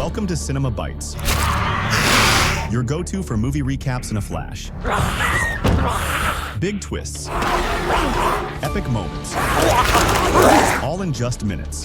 Welcome to Cinema Bites, your go-to for movie recaps in a flash. Big twists, epic moments, all in just minutes.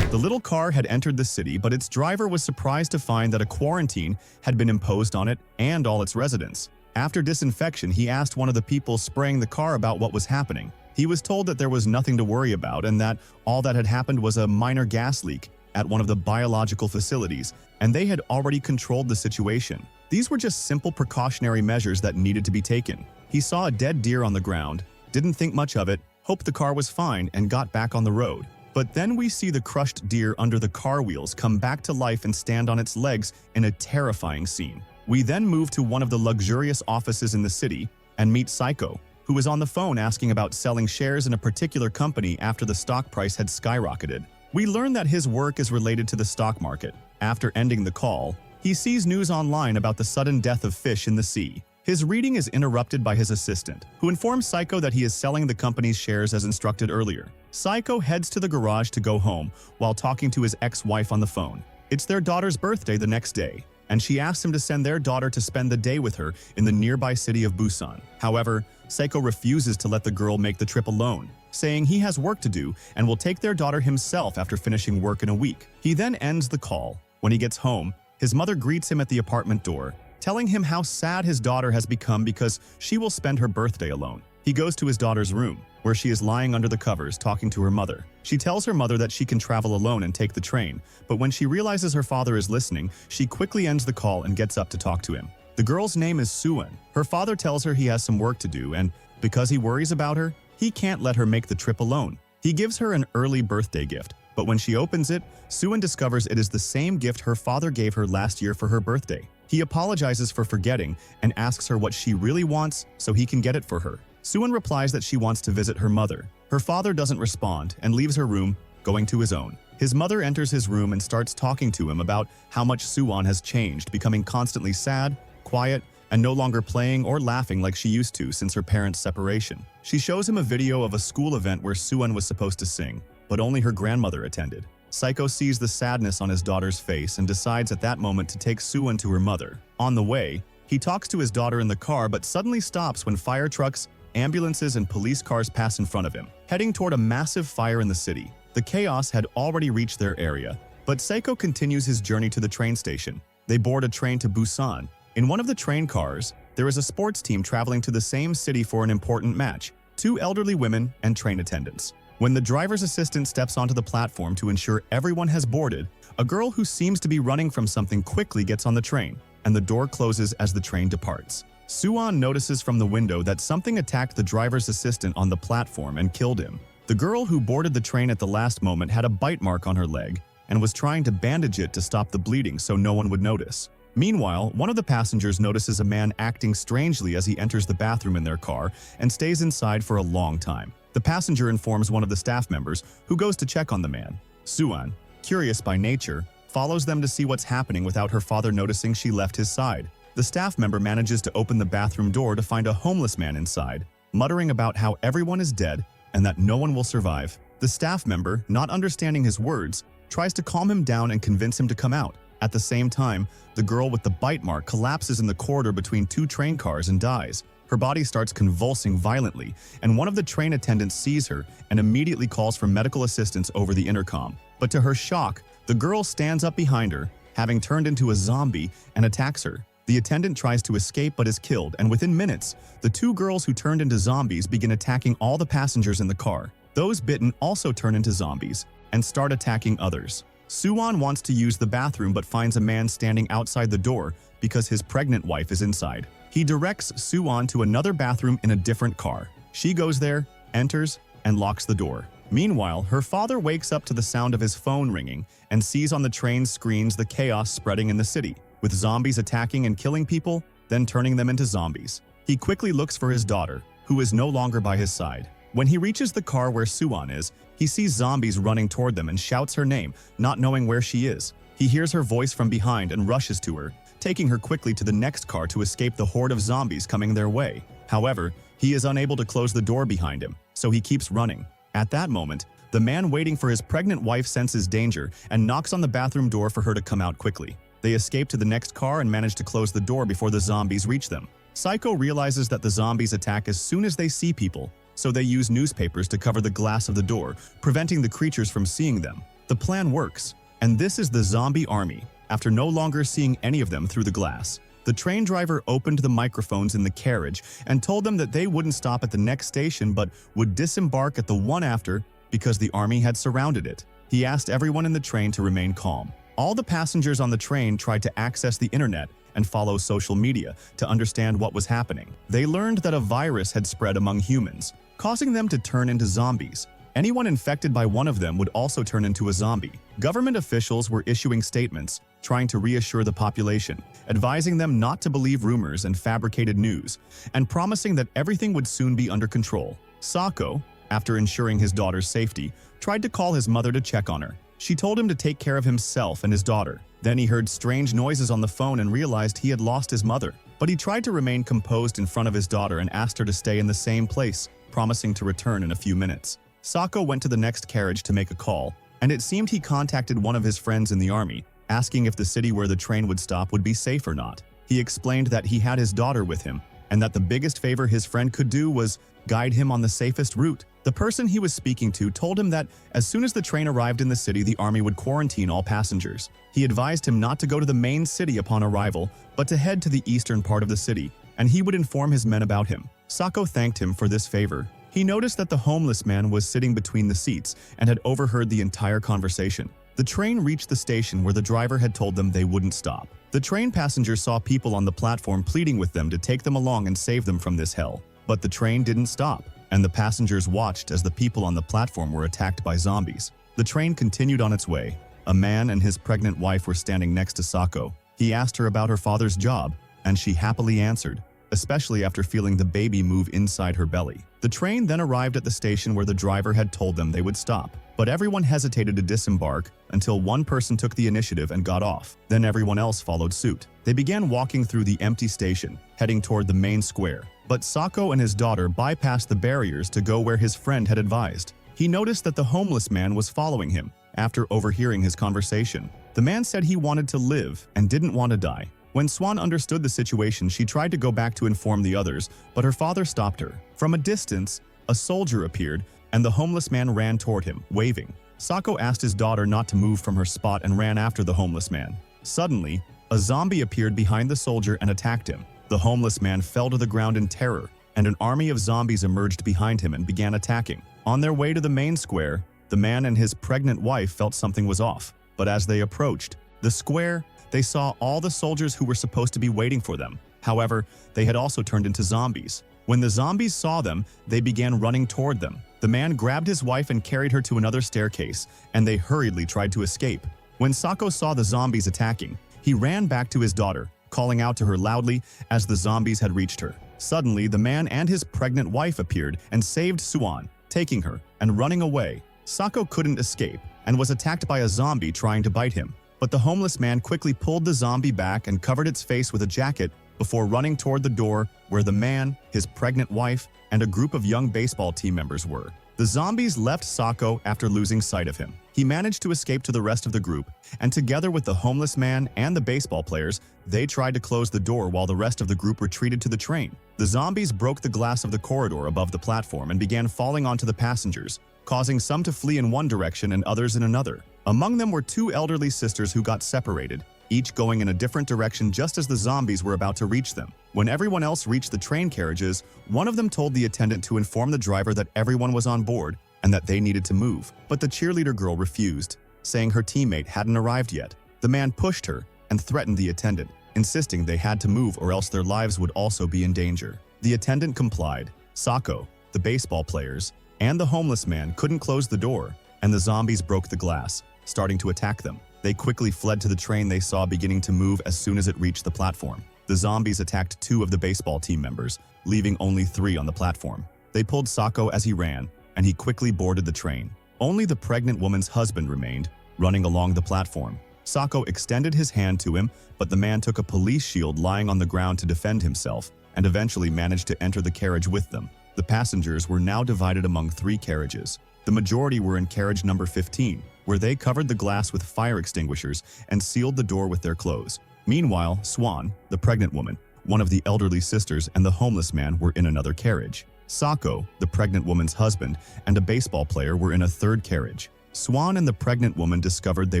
The little car had entered the city, but its driver was surprised to find that a quarantine had been imposed on it and all its residents. After disinfection, he asked one of the people spraying the car about what was happening. He was told that there was nothing to worry about and that all that had happened was a minor gas leak at one of the biological facilities, and they had already controlled the situation. These were just simple precautionary measures that needed to be taken. He saw a dead deer on the ground, didn't think much of it, hoped the car was fine, and got back on the road. But then we see the crushed deer under the car wheels come back to life and stand on its legs in a terrifying scene. We then move to one of the luxurious offices in the city and meet Psycho, who was on the phone asking about selling shares in a particular company after the stock price had skyrocketed. We learn that his work is related to the stock market. After ending the call, he sees news online about the sudden death of fish in the sea. His reading is interrupted by his assistant, who informs Psycho that he is selling the company's shares as instructed earlier. Psycho heads to the garage to go home while talking to his ex-wife on the phone. It's their daughter's birthday the next day, and she asks him to send their daughter to spend the day with her in the nearby city of Busan. However, Psycho refuses to let the girl make the trip alone, saying he has work to do and will take their daughter himself after finishing work in a week. He then ends the call. When he gets home, his mother greets him at the apartment door, telling him how sad his daughter has become because she will spend her birthday alone. He goes to his daughter's room, where she is lying under the covers talking to her mother. She tells her mother that she can travel alone and take the train, but when she realizes her father is listening, she quickly ends the call and gets up to talk to him. The girl's name is Suan. Her father tells her he has some work to do, and because he worries about her, he can't let her make the trip alone. He gives her an early birthday gift, but when she opens it, Suan discovers it is the same gift her father gave her last year for her birthday. He apologizes for forgetting and asks her what she really wants so he can get it for her. Suan replies that she wants to visit her mother. Her father doesn't respond and leaves her room, going to his own. His mother enters his room and starts talking to him about how much Suan has changed, becoming constantly sad, quiet, and no longer playing or laughing like she used to since her parents' separation. She shows him a video of a school event where Suan was supposed to sing, but only her grandmother attended. Psycho sees the sadness on his daughter's face and decides at that moment to take Suan to her mother. On the way, he talks to his daughter in the car but suddenly stops when fire trucks, ambulances, and police cars pass in front of him, heading toward a massive fire in the city. The chaos had already reached their area, but Psycho continues his journey to the train station. They board a train to Busan. In one of the train cars, there is a sports team traveling to the same city for an important match, 2 elderly women and train attendants. When the driver's assistant steps onto the platform to ensure everyone has boarded, a girl who seems to be running from something quickly gets on the train, and the door closes as the train departs. Suan notices from the window that something attacked the driver's assistant on the platform and killed him. The girl who boarded the train at the last moment had a bite mark on her leg and was trying to bandage it to stop the bleeding so no one would notice. Meanwhile, one of the passengers notices a man acting strangely as he enters the bathroom in their car and stays inside for a long time. The passenger informs one of the staff members, who goes to check on the man. Suan, curious by nature, follows them to see what's happening without her father noticing she left his side. The staff member manages to open the bathroom door to find a homeless man inside, muttering about how everyone is dead and that no one will survive. The staff member, not understanding his words, tries to calm him down and convince him to come out. At the same time, the girl with the bite mark collapses in the corridor between 2 train cars and dies. Her body starts convulsing violently, and one of the train attendants sees her and immediately calls for medical assistance over the intercom. But to her shock, the girl stands up behind her, having turned into a zombie, and attacks her. The attendant tries to escape but is killed, and within minutes, the 2 girls who turned into zombies begin attacking all the passengers in the car. Those bitten also turn into zombies and start attacking others. Suan wants to use the bathroom but finds a man standing outside the door because his pregnant wife is inside. He directs Suan to another bathroom in a different car. She goes there, enters, and locks the door. Meanwhile, her father wakes up to the sound of his phone ringing and sees on the train's screens the chaos spreading in the city, with zombies attacking and killing people, then turning them into zombies. He quickly looks for his daughter, who is no longer by his side. When he reaches the car where Suan is, he sees zombies running toward them and shouts her name, not knowing where she is. He hears her voice from behind and rushes to her, taking her quickly to the next car to escape the horde of zombies coming their way. However, he is unable to close the door behind him, so he keeps running. At that moment, The man waiting for his pregnant wife senses danger and knocks on the bathroom door for her to come out quickly. They escape to the next car and manage to close the door before the zombies reach them. Psycho realizes that the zombies attack as soon as they see people, so they use newspapers to cover the glass of the door, preventing the creatures from seeing them. The plan works, and this is the zombie army, after no longer seeing any of them through the glass. The train driver opened the microphones in the carriage and told them that they wouldn't stop at the next station but would disembark at the one after because the army had surrounded it. He asked everyone in the train to remain calm. All the passengers on the train tried to access the internet and follow social media to understand what was happening. They learned that a virus had spread among humans, causing them to turn into zombies. Anyone infected by one of them would also turn into a zombie. Government officials were issuing statements, trying to reassure the population, advising them not to believe rumors and fabricated news, and promising that everything would soon be under control. Sako, after ensuring his daughter's safety, tried to call his mother to check on her. She told him to take care of himself and his daughter. Then he heard strange noises on the phone and realized he had lost his mother. But he tried to remain composed in front of his daughter and asked her to stay in the same place, promising to return in a few minutes. Sako went to the next carriage to make a call, and it seemed he contacted one of his friends in the army, asking if the city where the train would stop would be safe or not. He explained that he had his daughter with him, and that the biggest favor his friend could do was guide him on the safest route. The person he was speaking to told him that as soon as the train arrived in the city, the army would quarantine all passengers. He advised him not to go to the main city upon arrival, but to head to the eastern part of the city, and he would inform his men about him. Sako thanked him for this favor. He noticed that the homeless man was sitting between the seats and had overheard the entire conversation. The train reached the station where the driver had told them they wouldn't stop. The train passengers saw people on the platform pleading with them to take them along and save them from this hell. But the train didn't stop, and the passengers watched as the people on the platform were attacked by zombies. The train continued on its way. A man and his pregnant wife were standing next to Sako. He asked her about her father's job, and she happily answered, especially after feeling the baby move inside her belly. The train then arrived at the station where the driver had told them they would stop, but everyone hesitated to disembark until one person took the initiative and got off. Then everyone else followed suit. They began walking through the empty station, heading toward the main square. But Sako and his daughter bypassed the barriers to go where his friend had advised. He noticed that the homeless man was following him after overhearing his conversation. The man said he wanted to live and didn't want to die. When Swan understood the situation, she tried to go back to inform the others, but her father stopped her. From a distance, a soldier appeared, and the homeless man ran toward him, waving. Sako asked his daughter not to move from her spot and ran after the homeless man. Suddenly, a zombie appeared behind the soldier and attacked him. The homeless man fell to the ground in terror, and an army of zombies emerged behind him and began attacking. On their way to the main square, the man and his pregnant wife felt something was off. But as they approached the square, they saw all the soldiers who were supposed to be waiting for them. However, they had also turned into zombies. When the zombies saw them, they began running toward them. The man grabbed his wife and carried her to another staircase, and they hurriedly tried to escape. When Sako saw the zombies attacking, he ran back to his daughter, calling out to her loudly as the zombies had reached her. Suddenly, the man and his pregnant wife appeared and saved Suan, taking her and running away. Sako couldn't escape and was attacked by a zombie trying to bite him. But the homeless man quickly pulled the zombie back and covered its face with a jacket before running toward the door where the man, his pregnant wife, and a group of young baseball team members were. The zombies left Sako after losing sight of him. He managed to escape to the rest of the group, and together with the homeless man and the baseball players, they tried to close the door while the rest of the group retreated to the train. The zombies broke the glass of the corridor above the platform and began falling onto the passengers, causing some to flee in one direction and others in another. Among them were two elderly sisters who got separated, each going in a different direction just as the zombies were about to reach them. When everyone else reached the train carriages, one of them told the attendant to inform the driver that everyone was on board and that they needed to move. But the cheerleader girl refused, saying her teammate hadn't arrived yet. The man pushed her and threatened the attendant, insisting they had to move or else their lives would also be in danger. The attendant complied. Sako, the baseball players, and the homeless man couldn't close the door, and the zombies broke the glass, starting to attack them. They quickly fled to the train they saw beginning to move as soon as it reached the platform. The zombies attacked two of the baseball team members, leaving only three on the platform. They pulled Sako as he ran, and he quickly boarded the train. Only the pregnant woman's husband remained, running along the platform. Sako extended his hand to him, but the man took a police shield lying on the ground to defend himself, and eventually managed to enter the carriage with them. The passengers were now divided among three carriages. The majority were in carriage number 15, where they covered the glass with fire extinguishers and sealed the door with their clothes. Meanwhile, Swan, the pregnant woman, one of the elderly sisters, and the homeless man were in another carriage. Sako, the pregnant woman's husband, and a baseball player were in a third carriage. Swan and the pregnant woman discovered they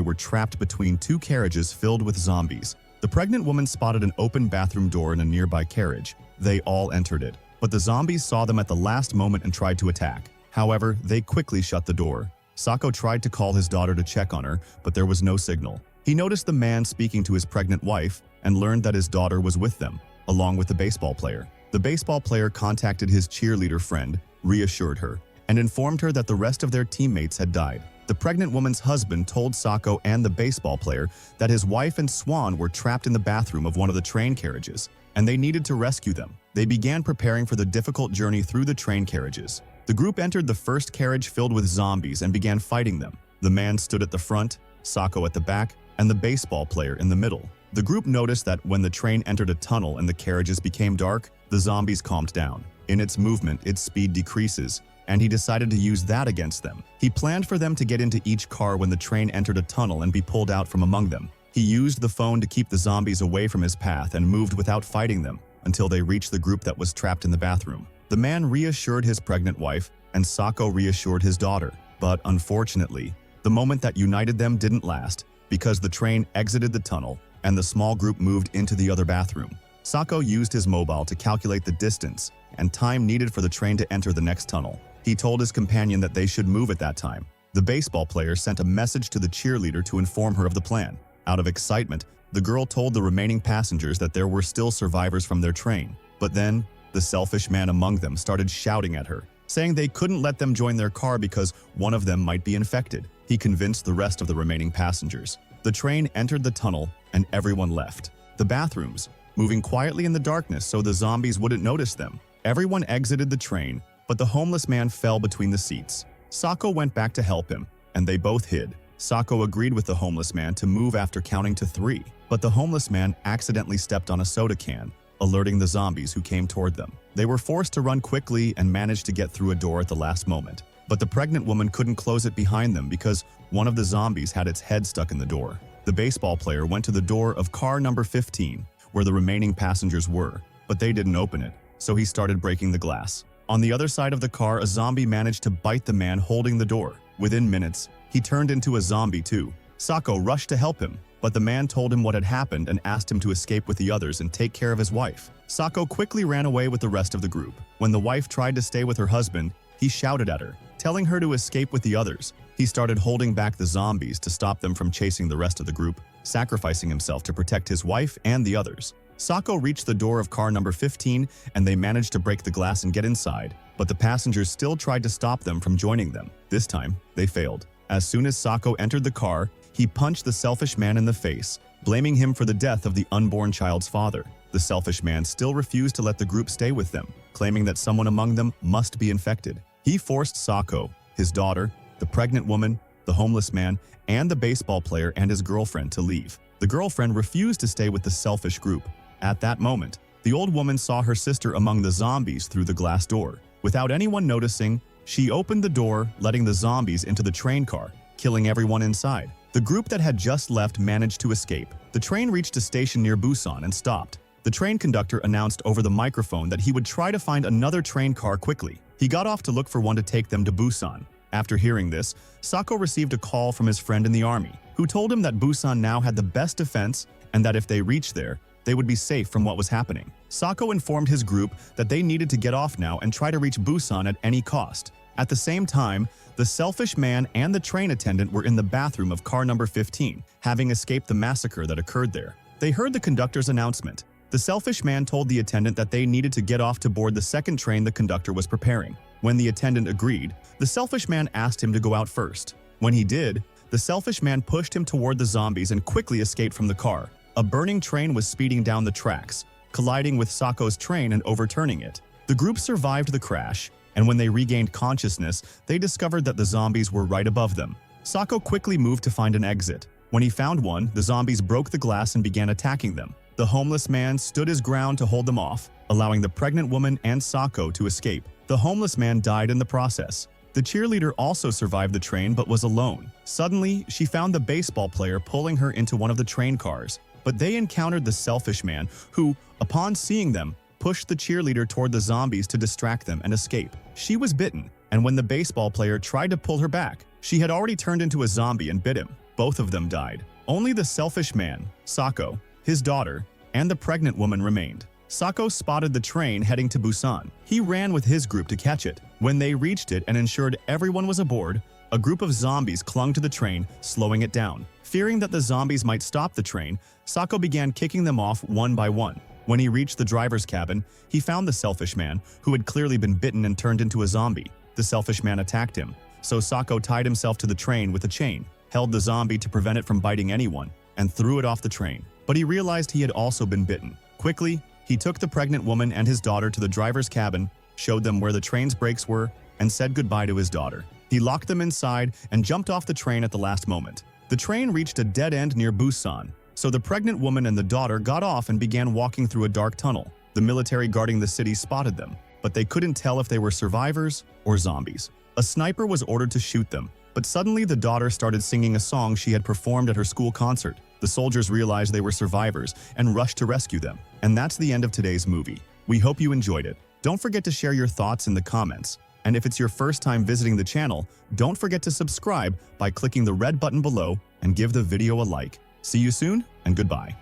were trapped between two carriages filled with zombies. The pregnant woman spotted an open bathroom door in a nearby carriage. They all entered it, but the zombies saw them at the last moment and tried to attack. However, they quickly shut the door. Sako tried to call his daughter to check on her, but there was no signal. He noticed the man speaking to his pregnant wife and learned that his daughter was with them, along with the baseball player. The baseball player contacted his cheerleader friend, reassured her, and informed her that the rest of their teammates had died. The pregnant woman's husband told Sako and the baseball player that his wife and Swan were trapped in the bathroom of one of the train carriages, and they needed to rescue them. They began preparing for the difficult journey through the train carriages. The group entered the first carriage filled with zombies and began fighting them. The man stood at the front, Sako at the back, and the baseball player in the middle. The group noticed that when the train entered a tunnel and the carriages became dark, the zombies calmed down. In its movement, its speed decreases, and he decided to use that against them. He planned for them to get into each car when the train entered a tunnel and be pulled out from among them. He used the phone to keep the zombies away from his path and moved without fighting them until they reached the group that was trapped in the bathroom. The man reassured his pregnant wife, and Sako reassured his daughter. But unfortunately, the moment that united them didn't last, because the train exited the tunnel and the small group moved into the other bathroom. Sako used his mobile to calculate the distance and time needed for the train to enter the next tunnel. He told his companion that they should move at that time. The baseball player sent a message to the cheerleader to inform her of the plan. Out of excitement, the girl told the remaining passengers that there were still survivors from their train. But then, the selfish man among them started shouting at her, saying they couldn't let them join their car because one of them might be infected. He convinced the rest of the remaining passengers. The train entered the tunnel and everyone left the bathrooms, moving quietly in the darkness so the zombies wouldn't notice them. Everyone exited the train, but the homeless man fell between the seats. Sako went back to help him, and they both hid. Sako agreed with the homeless man to move after counting to 3, but the homeless man accidentally stepped on a soda can, alerting the zombies who came toward them. They were forced to run quickly and managed to get through a door at the last moment. But the pregnant woman couldn't close it behind them because one of the zombies had its head stuck in the door. The baseball player went to the door of car number 15, where the remaining passengers were, but they didn't open it, so he started breaking the glass. On the other side of the car, a zombie managed to bite the man holding the door. Within minutes, he turned into a zombie too. Sako rushed to help him, but the man told him what had happened and asked him to escape with the others and take care of his wife. Sako quickly ran away with the rest of the group. When the wife tried to stay with her husband, he shouted at her, telling her to escape with the others. He started holding back the zombies to stop them from chasing the rest of the group, sacrificing himself to protect his wife and the others. Sako reached the door of car number 15 and they managed to break the glass and get inside, but the passengers still tried to stop them from joining them. This time, they failed. As soon as Sako entered the car, he punched the selfish man in the face, blaming him for the death of the unborn child's father. The selfish man still refused to let the group stay with them, claiming that someone among them must be infected. He forced Sako, his daughter, the pregnant woman, the homeless man, and the baseball player and his girlfriend to leave. The girlfriend refused to stay with the selfish group. At that moment, the old woman saw her sister among the zombies through the glass door. Without anyone noticing, she opened the door, letting the zombies into the train car, killing everyone inside. The group that had just left managed to escape. The train reached a station near Busan and stopped. The train conductor announced over the microphone that he would try to find another train car quickly. He got off to look for one to take them to Busan. After hearing this, Sako received a call from his friend in the army, who told him that Busan now had the best defense and that if they reached there, they would be safe from what was happening. Sako informed his group that they needed to get off now and try to reach Busan at any cost. At the same time, the selfish man and the train attendant were in the bathroom of car number 15, having escaped the massacre that occurred there. They heard the conductor's announcement. The selfish man told the attendant that they needed to get off to board the second train the conductor was preparing. When the attendant agreed, the selfish man asked him to go out first. When he did, the selfish man pushed him toward the zombies and quickly escaped from the car. A burning train was speeding down the tracks, colliding with Sako's train and overturning it. The group survived the crash, and when they regained consciousness, they discovered that the zombies were right above them. Sako quickly moved to find an exit. When he found one, the zombies broke the glass and began attacking them. The homeless man stood his ground to hold them off, allowing the pregnant woman and Sako to escape. The homeless man died in the process. The cheerleader also survived the train but was alone. Suddenly, she found the baseball player pulling her into one of the train cars. But they encountered the selfish man who, upon seeing them, pushed the cheerleader toward the zombies to distract them and escape. She was bitten, and when the baseball player tried to pull her back, she had already turned into a zombie and bit him. Both of them died. Only the selfish man, Sako, his daughter, and the pregnant woman remained. Sako spotted the train heading to Busan. He ran with his group to catch it. When they reached it and ensured everyone was aboard, a group of zombies clung to the train, slowing it down. Fearing that the zombies might stop the train, Sako began kicking them off one by one. When he reached the driver's cabin, he found the selfish man, who had clearly been bitten and turned into a zombie. The selfish man attacked him, so Sako tied himself to the train with a chain, held the zombie to prevent it from biting anyone, and threw it off the train. But he realized he had also been bitten. Quickly, he took the pregnant woman and his daughter to the driver's cabin, showed them where the train's brakes were, and said goodbye to his daughter. He locked them inside and jumped off the train at the last moment. The train reached a dead end near Busan, so the pregnant woman and the daughter got off and began walking through a dark tunnel. The military guarding the city spotted them, but they couldn't tell if they were survivors or zombies. A sniper was ordered to shoot them, but suddenly the daughter started singing a song she had performed at her school concert. The soldiers realized they were survivors and rushed to rescue them. And that's the end of today's movie. We hope you enjoyed it. Don't forget to share your thoughts in the comments. And if it's your first time visiting the channel, don't forget to subscribe by clicking the red button below and give the video a like. See you soon, and goodbye.